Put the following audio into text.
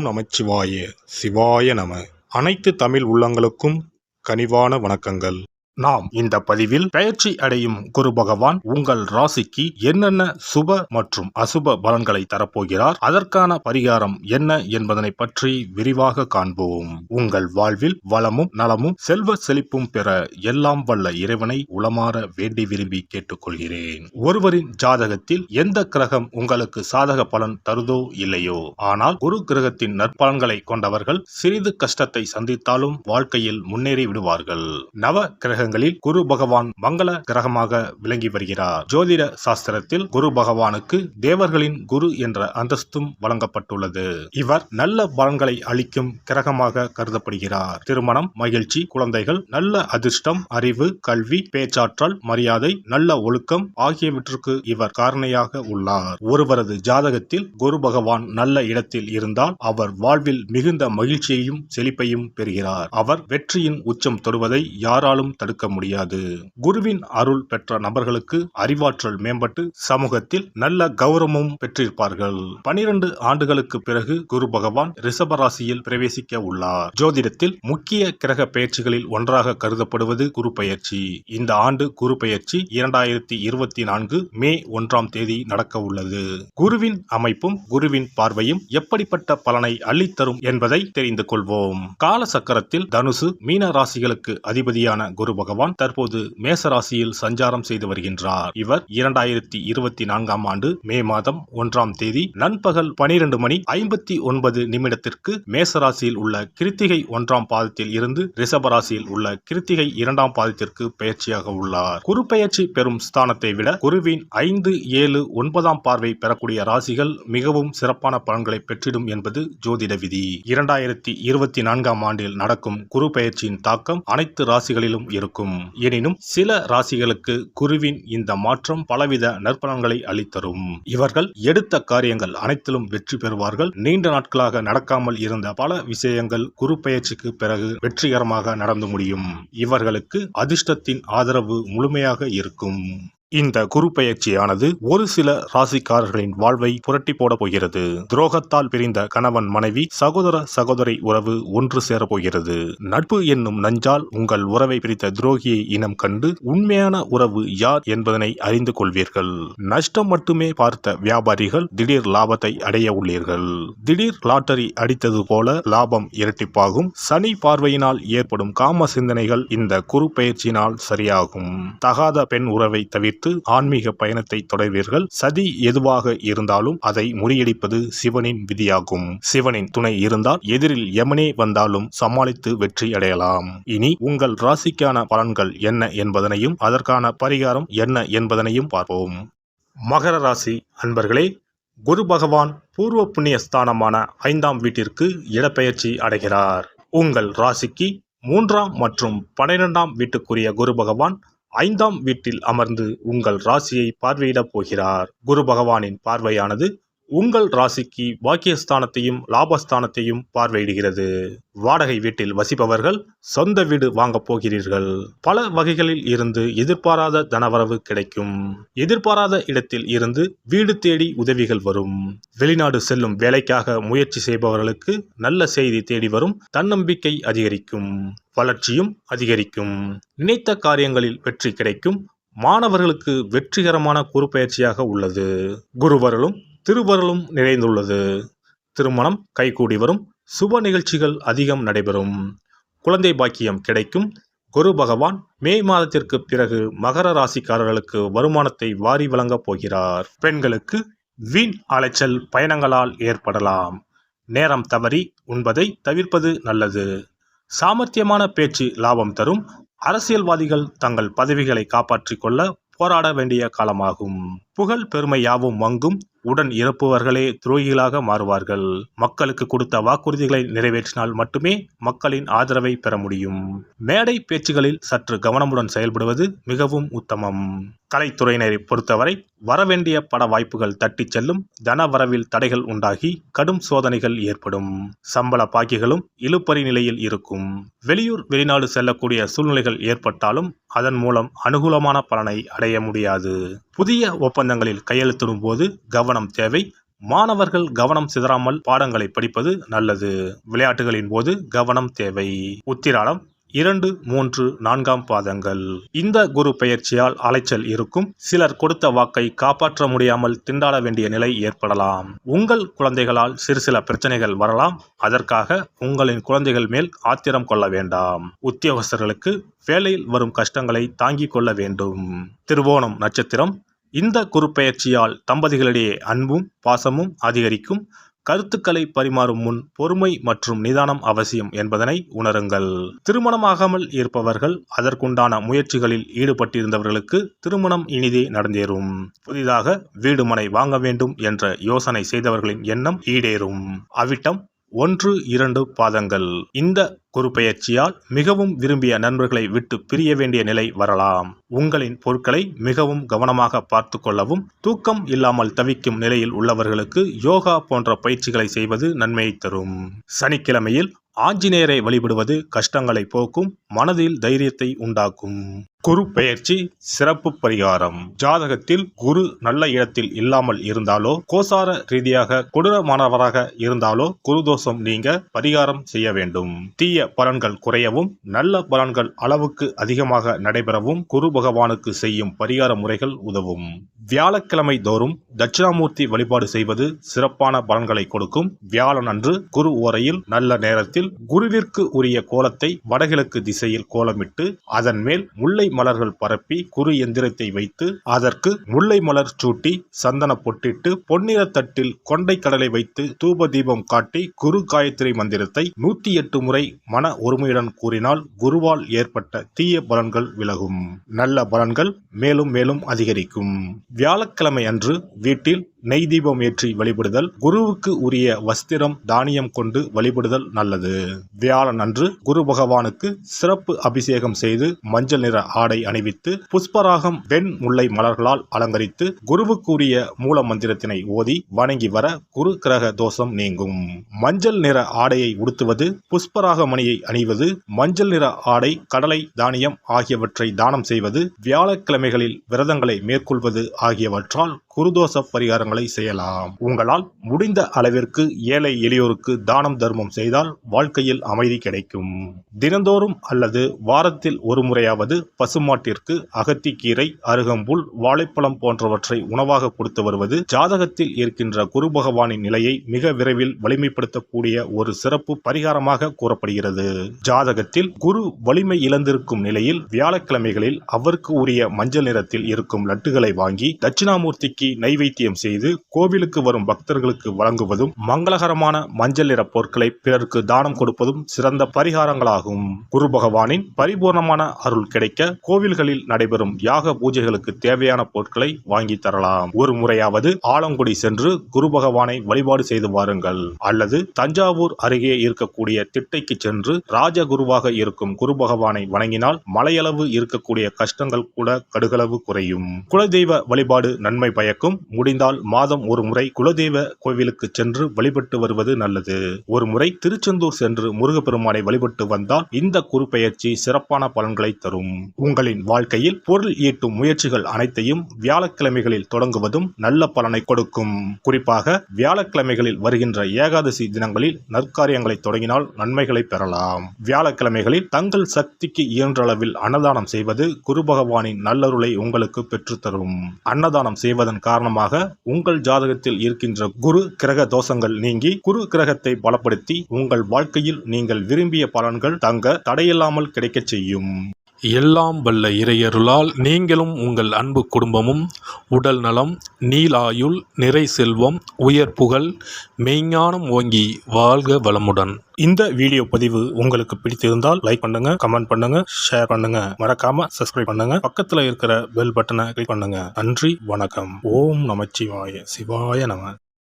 நமச்சிவாய சிவாய நம. அனைத்து தமிழ் உள்ளங்களுக்கும் கனிவான வணக்கங்கள். நாம் இந்த பதிவில் பெயர்ச்சி அடையும் குரு பகவான் உங்கள் ராசிக்கு என்னென்ன சுப மற்றும் அசுப பலன்களை தரப்போகிறார், அதற்கான பரிகாரம் என்ன என்பதனை பற்றி விரிவாக காண்போம். உங்கள் வாழ்வில் வளமும் நலமும் செல்வ செழிப்பும் பெற எல்லாம் வல்ல இறைவனை உளமாற வேண்டி விரும்பி கேட்டுக்கொள்கிறேன். ஒருவரின் ஜாதகத்தில் எந்த கிரகம் உங்களுக்கு சாதக பலன் தருதோ இல்லையோ, ஆனால் குரு கிரகத்தின் நற்பலன்களை கொண்டவர்கள் சிறிது கஷ்டத்தை சந்தித்தாலும் வாழ்க்கையில் முன்னேறி விடுவார்கள். நவ கிரக குரு பகவான் மங்கள கிரகமாக விளங்கி வருகிறார். ஜோதிட சாஸ்திரத்தில் குரு பகவானுக்கு தேவர்களின் குரு என்ற அந்தஸ்தும் வழங்கப்பட்டுள்ளது. இவர் நல்ல பலன்களை அளிக்கும் கிரகமாக கருதப்படுகிறார். திருமணம், மகிழ்ச்சி, குழந்தைகள், நல்ல அதிர்ஷ்டம், அறிவு, கல்வி, பேச்சாற்றல், மரியாதை, நல்ல ஒழுக்கம் ஆகியவற்றுக்கு இவர் காரணியாக உள்ளார். ஒருவரது ஜாதகத்தில் குரு பகவான் நல்ல இடத்தில் இருந்தால் அவர் வாழ்வில் மிகுந்த மகிழ்ச்சியையும் செழிப்பையும் பெறுகிறார். அவர் வெற்றியின் உச்சம் தொடுவதை யாராலும் தடுக்க முடியாது. குருவின் அருள் பெற்ற நபர்களுக்கு அறிவாற்றல் மேம்பட்டு சமூகத்தில் நல்ல கௌரவமும் பெற்றிருப்பார்கள். 12 ஆண்டுகளுக்கு பிறகு குரு பகவான் ரிஷப ராசியில் பிரவேசிக்க உள்ளார். ஜோதிடத்தில் முக்கிய கிரக பெயர்ச்சிகளில் ஒன்றாக கருதப்படுவது குரு பெயர்ச்சி. இந்த ஆண்டு குரு பெயர்ச்சி 2024 மே 1ஆம் தேதி நடக்க உள்ளது. குருவின் அமைப்பும் குருவின் பார்வையும் எப்படிப்பட்ட பலனை அள்ளித்தரும் என்பதை தெரிந்து கொள்வோம். கால சக்கரத்தில் தனுசு, மீன ராசிகளுக்கு அதிபதியான குரு பகவான் தற்போது மேச ராசியில் சஞ்சாரம் செய்து வருகின்றார். இவர் 2024ஆம் ஆண்டு மே மாதம் 1ஆம் தேதி நண்பகல் 12:59 மேச ராசியில் உள்ள கிருத்திகை 1ஆம் பாதத்தில் இருந்து ரிஷப ராசியில் உள்ள கிருத்திகை 2ஆம் பாதத்திற்கு பெயர்ச்சியாக உள்ளார். குரு பெயர்ச்சி பெறும் ஸ்தானத்தை விட குருவின் 5, 7, 9ஆம் பார்வை பெறக்கூடிய ராசிகள் மிகவும் சிறப்பான பலன்களை பெற்றிடும் என்பது ஜோதிட விதி. 2024ஆம் ஆண்டில் நடக்கும் குரு பெயர்ச்சியின் தாக்கம் அனைத்து ராசிகளிலும் இருக்கும். எனினும் சில ராசிகளுக்கு குருவின் இந்த மாற்றம் பலவித நற்பலன்களை அளித்தரும். இவர்கள் எடுத்த காரியங்கள் அனைத்திலும் வெற்றி பெறுவார்கள். நீண்ட நாட்களாக நடக்காமல் இருந்த பல விஷயங்கள் குரு பெயர்ச்சிக்கு பிறகு வெற்றிகரமாக நடந்து முடியும். இவர்களுக்கு அதிர்ஷ்டத்தின் ஆதரவு முழுமையாக இருக்கும். இந்த குரு பெயர்ச்சியானது ஒரு சில ராசிக்காரர்களின் வாழ்வை புரட்டி போட போகிறது. துரோகத்தால் பிரிந்த கணவன் மனைவி, சகோதர சகோதரி உறவு ஒன்று சேர போகிறது. நட்பு என்னும் நஞ்சால் உங்கள் உறவை பிரித்த துரோகியை இனம் கண்டு உண்மையான உறவு யார் என்பதனை அறிந்து கொள்வீர்கள். நஷ்டம் மட்டுமே பார்த்த வியாபாரிகள் திடீர் லாபத்தை அடைய உள்ளீர்கள். திடீர் லாட்டரி அடித்தது போல லாபம் இரட்டிப்பாகும். சனி பார்வையினால் ஏற்படும் காம சிந்தனைகள் இந்த குரு பெயர்ச்சியினால் சரியாகும். தகாத பெண் உறவை தவிர்த்து ஆன்மீக பயணத்தை தொடர்வீர்கள். சதி எதுவாக இருந்தாலும் அதை முறியடிப்பது சிவனின் விதியாகும். சிவனின் துணை இருந்தால் எதிரில் யமனே வந்தாலும் சமாளித்து வெற்றி அடையலாம். இனி உங்கள் ராசிக்கான பலன்கள் என்ன என்பதனையும் அதற்கான பரிகாரம் என்ன என்பதனையும் பார்ப்போம். மகர ராசி அன்பர்களே, குரு பகவான் பூர்வ புண்ணிய ஸ்தானமான 5ஆம் வீட்டிற்கு இடப்பெயர்ச்சி அடைகிறார். உங்கள் ராசிக்கு 3ஆம் மற்றும் 12ஆம் வீட்டுக்குரிய குரு பகவான் 5ஆம் வீட்டில் அமர்ந்து உங்கள் ராசியை பார்வையிடப் போகிறார். குரு பகவானின் பார்வையானது உங்கள் ராசிக்கு பாக்கியஸ்தானத்தையும் லாபஸ்தானத்தையும் பார்வையிடுகிறது. வாடகை வீட்டில் வசிப்பவர்கள் சொந்த வீடு வாங்கப் போகிறீர்கள். பல வகைகளில் இருந்து எதிர்பாராத தனவரவு கிடைக்கும். எதிர்பாராத இடத்தில் இருந்து வீடு தேடி உதவிகள் வரும். வெளிநாடு செல்லும் வேலைக்காக முயற்சி செய்பவர்களுக்கு நல்ல செய்தி தேடி வரும். தன்னம்பிக்கை அதிகரிக்கும். வளர்ச்சியும் அதிகரிக்கும். நினைத்த காரியங்களில் வெற்றி கிடைக்கும். மாணவர்களுக்கு வெற்றிகரமான குரு பெயர்ச்சியாக உள்ளது. குருவருளும் திருவருளும் நிறைந்துள்ளது. திருமணம் கைகூடி வரும். சுப நிகழ்ச்சிகள் அதிகம் நடைபெறும். குழந்தை பாக்கியம் கிடைக்கும். குரு பகவான் மே மாதத்திற்கு பிறகு மகர ராசிக்காரர்களுக்கு வருமானத்தை வாரி வழங்கப் போகிறார். பெண்களுக்கு வீண் அலைச்சல் பயணங்களால் ஏற்படலாம். நேரம் தவறி உண்பதை தவிர்ப்பது நல்லது. சாமர்த்தியமான பேச்சு லாபம் தரும். அரசியல்வாதிகள் தங்கள் பதவிகளை காப்பாற்றிக் கொள்ள போராட வேண்டிய காலமாகும். புகழ் பெருமை யாவும் மங்கும். உடன் இறப்புவர்களே துரோகிகளாக மாறுவார்கள். மக்களுக்கு கொடுத்த வாக்குறுதிகளை நிறைவேற்றினால் மட்டுமே மக்களின் ஆதரவை பெற முடியும். மேடை பேச்சுகளில் சற்று கவனமுடன் செயல்படுவது மிகவும் உத்தமம். கலைத்துறையினரை பொறுத்தவரை வரவேண்டிய பட வாய்ப்புகள் தட்டிச் செல்லும். தன வரவில் தடைகள் உண்டாகி கடும் சோதனைகள் ஏற்படும். சம்பள பாக்கிகளும் இழுபறி நிலையில் இருக்கும். வெளியூர் வெளிநாடு செல்லக்கூடிய சூழ்நிலைகள் ஏற்பட்டாலும் அதன் மூலம் அனுகூலமான பலனை அடைய முடியாது. புதிய ஒப்பந்தங்களில் கையெழுத்திடும் போது கவனம் தேவை. மாணவர்கள் கவனம் சிதறாமல் பாடங்களை படிப்பது நல்லது. விளையாட்டுகளின் போது கவனம் தேவை. உத்திராடம் 2, 3, 4ஆம் பாதங்கள். இந்த குரு பெயர்ச்சியால் அலைச்சல் இருக்கும். சிலர் கொடுத்த வாக்கை காப்பாற்ற முடியாமல் திண்டாட வேண்டிய நிலை ஏற்படலாம். உங்கள் குழந்தைகளால் சில பிரச்சனைகள் வரலாம். அதற்காக உங்களின் குழந்தைகள் மேல் ஆத்திரம் கொள்ள வேண்டாம். உத்தியோகஸ்தர்களுக்கு வேலையில் வரும் கஷ்டங்களை தாங்கிக் கொள்ள வேண்டும். திருவோணம் நட்சத்திரம். இந்த குரு பெயர்ச்சியால் தம்பதிகளிடையே அன்பும் பாசமும் அதிகரிக்கும். கருத்துக்களை பரிமாறும் முன் பொறுமை மற்றும் நிதானம் அவசியம் என்பதனை உணருங்கள். திருமணமாகாமல் இருப்பவர்கள் அதற்குண்டான முயற்சிகளில் ஈடுபட்டிருந்தவர்களுக்கு திருமணம் இனிதே நடந்தேறும். புதிதாக வீடு மனை வாங்க வேண்டும் என்ற யோசனை செய்தவர்களின் எண்ணம் ஈடேறும். அவிட்டம் 1, 2 பாதங்கள். இந்த குரு பெயர்ச்சியால் மிகவும் விரும்பிய நண்பர்களை விட்டு பிரிய வேண்டிய நிலை வரலாம். உங்களின் பொருட்களை மிகவும் கவனமாக பார்த்து கொள்ளவும். தூக்கம் இல்லாமல் தவிக்கும் நிலையில் உள்ளவர்களுக்கு யோகா போன்ற பயிற்சிகளை செய்வது நன்மையை தரும். சனிக்கிழமையில் ஆஞ்சநேயரை வழிபடுவது கஷ்டங்களை போக்கும், மனதில் தைரியத்தை உண்டாக்கும். குரு பெயர்ச்சி சிறப்பு பரிகாரம். ஜாதகத்தில் குரு நல்ல இடத்தில் இல்லாமல் இருந்தாலோ, கோசார ரீதியாக கொடூரமானவராக இருந்தாலோ குரு தோஷம் நீங்க பரிகாரம் செய்ய வேண்டும். தீய பலன்கள் குறையவும், நல்ல பலன்கள் அளவுக்கு அதிகமாக நடைபெறவும் குரு பகவானுக்கு செய்யும் பரிகார முறைகள் உதவும். வியாழக்கிழமை தோறும் தட்சிணாமூர்த்தி வழிபாடு செய்வது சிறப்பான பலன்களை கொடுக்கும். வியாழன் அன்று குரு ஓரையில் நல்ல நேரத்தில் குருவிற்கு உரிய கோலத்தை வடகிழக்கு திசையில் கோலமிட்டு அதன் மேல் முல்லை மலர்கள் பரப்பி குரு எந்திரத்தை வைத்து அதற்கு முல்லை மலர் சூட்டி சந்தன பொட்டிட்டு பொன்னிற தட்டில் கொண்டை கடலை வைத்து தூப தீபம் காட்டி குரு காயத்ரி மந்திரத்தை 108 முறை மன ஒருமையுடன் கூறினால் குருவால் ஏற்பட்ட தீய பலன்கள் விலகும். நல்ல பலன்கள் மேலும் மேலும் அதிகரிக்கும். வியாழக்கிழமை அன்று வீட்டில் நெய் தீபம் ஏற்றி வழிபடுதல், குருவுக்கு உரிய வஸ்திரம் தானியம் கொண்டு வழிபடுதல் நல்லது. வியாழன் அன்று குரு பகவானுக்கு சிறப்பு அபிஷேகம் செய்து மஞ்சள் நிற ஆடை அணிவித்து புஷ்பராகம் வெண் முல்லை மலர்களால் அலங்கரித்து குருவுக்குரிய மூல மந்திரத்தினை ஓதி வணங்கி வர குரு கிரக தோஷம் நீங்கும். மஞ்சள் நிற ஆடையை உடுத்துவது, புஷ்பராக மணியை அணிவது, மஞ்சள் நிற ஆடை, கடலை, தானியம் ஆகியவற்றை தானம் செய்வது, வியாழக்கிழமைகளில் விரதங்களை மேற்கொள்வது ஆகியவற்றால் குருதோஷ பரிகாரங்களை செய்யலாம். உங்களால் முடிந்த அளவிற்கு ஏழை எளியோருக்கு தானம் தர்மம் செய்தால் வாழ்க்கையில் அமைதி கிடைக்கும். தினந்தோறும் அல்லது வாரத்தில் ஒரு முறையாவது பசுமாட்டிற்கு அகத்திக்கீரை, அருகம்புல், வாழைப்பழம் போன்றவற்றை உணவாக கொடுத்து வருவது ஜாதகத்தில் இருக்கின்ற குரு பகவானின் நிலையை மிக விரைவில் வலிமைப்படுத்தக்கூடிய ஒரு சிறப்பு பரிகாரமாக கூறப்படுகிறது. ஜாதகத்தில் குரு வலிமை இழந்திருக்கும் நிலையில் வியாழக்கிழமைகளில் அவருக்கு உரிய மஞ்சள் நிறத்தில் இருக்கும் லட்டுகளை வாங்கி தட்சிணாமூர்த்திக்கு நைவேத்தியம் செய்து கோவிலுக்கு வரும் பக்தர்களுக்கு வழங்குவதும், மங்களகரமான மஞ்சள் நிற பொருட்களை பிறருக்கு தானம் கொடுப்பதும் சிறந்த பரிகாரங்களாகும். குரு பகவானின் பரிபூர்ணமான அருள் கிடைக்க கோவில்களில் நடைபெறும் யாக பூஜைகளுக்கு தேவையான பொருட்களை வாங்கி தரலாம். ஒரு முறையாவது ஆலங்குடி சென்று குரு பகவானை வழிபாடு செய்து வாருங்கள். அல்லது தஞ்சாவூர் அருகே இருக்கக்கூடிய திட்டைக்கு சென்று ராஜகுருவாக இருக்கும் குரு பகவானை வணங்கினால் மலையளவு இருக்கக்கூடிய கஷ்டங்கள் கூட கடுகளவு குறையும். குலதெய்வ வழிபாடு நன்மை பயக்கும். முடிந்தால் மாதம் ஒரு முறை குலதெய்வ கோவிலுக்கு சென்று வழிபட்டு வருவது நல்லது. ஒரு முறை திருச்செந்தூர் சென்று முருகப்பெருமானை வழிபட்டு வந்தால் இந்த குரு பெயர்ச்சி சிறப்பான பலன்களை தரும். உங்களின் வாழ்க்கையில் பொருள் ஈட்டும் முயற்சிகள் அனைத்தையும் வியாழக்கிழமைகளில் தொடங்குவதும் நல்ல பலனை கொடுக்கும். குறிப்பாக வியாழக்கிழமைகளில் வருகின்ற ஏகாதசி தினங்களில் நற்காரியங்களை தொடங்கினால் நன்மைகளை பெறலாம். வியாழக்கிழமைகளில் தங்கள் சக்திக்கு இயன்ற அளவில் அன்னதானம் செய்வது குரு பகவானின் நல்லருளை உங்களுக்கு பெற்றுத்தரும். அன்னதானம் செய்வதன் காரணமாக உங்கள் ஜாதகத்தில் இருக்கின்ற குரு கிரக தோஷங்கள் நீங்கி குரு கிரகத்தை பலப்படுத்தி உங்கள் வாழ்க்கையில் நீங்கள் விரும்பிய பலன்கள் தங்க தடையில்லாமல் கிடைக்கச் செய்யும். எல்லாம் வல்ல இறையருளால் நீங்களும் உங்கள் அன்பு குடும்பமும் உடல் நலம், நீலாயுள், நிறை செல்வம், உயர் புகழ், மெய்ஞானம் ஓங்கி வாழ்க வளமுடன். இந்த வீடியோ பதிவு உங்களுக்கு பிடித்திருந்தால் லைக் பண்ணுங்க, கமெண்ட் பண்ணுங்க, ஷேர் பண்ணுங்க, மறக்காம சப்ஸ்கிரைப் பண்ணுங்க, பக்கத்துல இருக்கிற பெல் பட்டனை கிளிக் பண்ணுங்க. நன்றி, வணக்கம். ஓம் நமச்சிவாய. சிவாய நம.